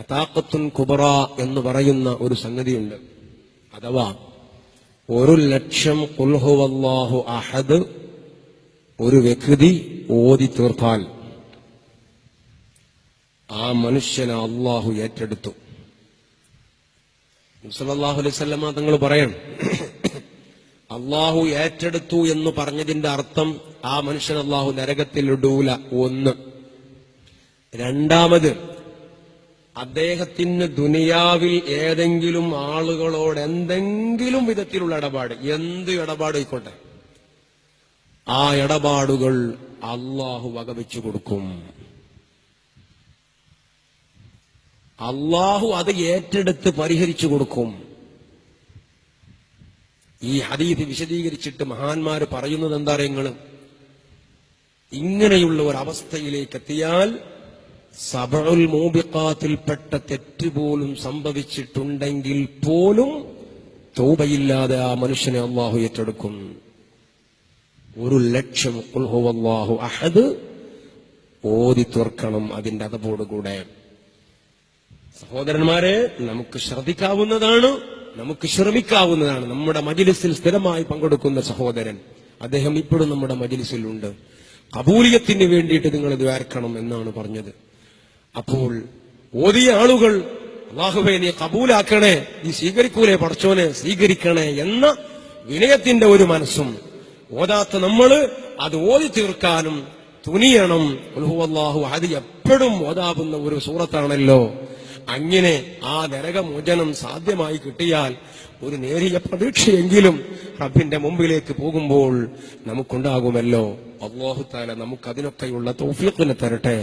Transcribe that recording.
ഹതാഖത്തുൻ കുബ്ര എന്ന് പറയുന്ന ഒരു സംഗതിയുണ്ട്. അഥവാ 1,00,000 ഖുൽ ഹുവല്ലാഹു അഹദ് ഒരു വ്യക്തി ഓതി തീർത്താൽ ആ മനുഷ്യനെ അള്ളാഹു ഏറ്റെടുത്തു. സല്ലല്ലാഹു അലൈഹി വസല്ലം തങ്ങൾ പറയണം, അള്ളാഹു ഏറ്റെടുത്തു എന്ന് പറഞ്ഞതിന്റെ അർത്ഥം ആ മനുഷ്യൻ അള്ളാഹു നരകത്തിൽ ഇടൂല. ഒന്ന്. രണ്ടാമത്, അദ്ദേഹത്തിന് ദുനിയാവിൽ ഏതെങ്കിലും ആളുകളോട് എന്തെങ്കിലും വിധത്തിലുള്ള ഇടപാട്, എന്ത് ഇടപാടായിക്കോട്ടെ, ആ ഇടപാടുകൾ അള്ളാഹു വകവെച്ചു കൊടുക്കും. അള്ളാഹു അത് ഏറ്റെടുത്ത് പരിഹരിച്ചു കൊടുക്കും. ഈ ഹദീസ് വിശദീകരിച്ചിട്ട് മഹാന്മാര് പറയുന്നത് എന്താ പറയുക, ഇങ്ങനെയുള്ള ഒരു അവസ്ഥയിലേക്ക് എത്തിയാൽ സബഉൽ മൂബിഖാത്തിൽപ്പെട്ട തെറ്റുപോലും സംഭവിച്ചിട്ടുണ്ടെങ്കിൽ പോലും തൗബയില്ലാതെ ആ മനുഷ്യനെ അള്ളാഹു ഏറ്റെടുക്കും. 1,00,000 ഖുൽ ഹുവല്ലാഹു അഹദ് ഓതി തീർക്കണം അതിന്റെ അതപോടുകൂടെ. സഹോദരന്മാരെ, നമുക്ക് ശ്രദ്ധിക്കാവുന്നതാണ്, നമുക്ക് ശ്രമിക്കാവുന്നതാണ്. നമ്മുടെ മജ്‌ലിസിൽ സ്ഥിരമായി പങ്കെടുക്കുന്ന സഹോദരൻ, അദ്ദേഹം ഇപ്പോഴും നമ്മുടെ മജ്‌ലിസിലുണ്ട്. ഖബൂലിയത്തിന് വേണ്ടിയിട്ട് നിങ്ങൾ ദ്വാരക്കണം എന്നാണ് പറഞ്ഞത്. അപ്പോൾ ഓതിയ ആളുകൾ അല്ലാഹുവേ നീ കബൂലാക്കണേ, നീ സ്വീകരിക്കൂലേ പടച്ചോനെ, സ്വീകരിക്കണേ എന്ന വിനയത്തിന്റെ ഒരു മനസ്സും, ഓതാത്ത നമ്മൾ അത് ഓതി തീർക്കാനും തുനിയണം. ഖുൽ ഹുവല്ലാഹു അഹദ് എപ്പോഴും ഓതാവുന്ന ഒരു സൂറത്താണല്ലോ. അങ്ങനെ ആ നരകമോചനം സാധ്യമായി കിട്ടിയാൽ ഒരു നേരിയ പ്രതീക്ഷയെങ്കിലും റബ്ബിന്റെ മുമ്പിലേക്ക് പോകുമ്പോൾ നമുക്കുണ്ടാകുമല്ലോ. അല്ലാഹു തആല നമുക്കതിനൊക്കെയുള്ള തൗഫീഖിനെ തരട്ടെ.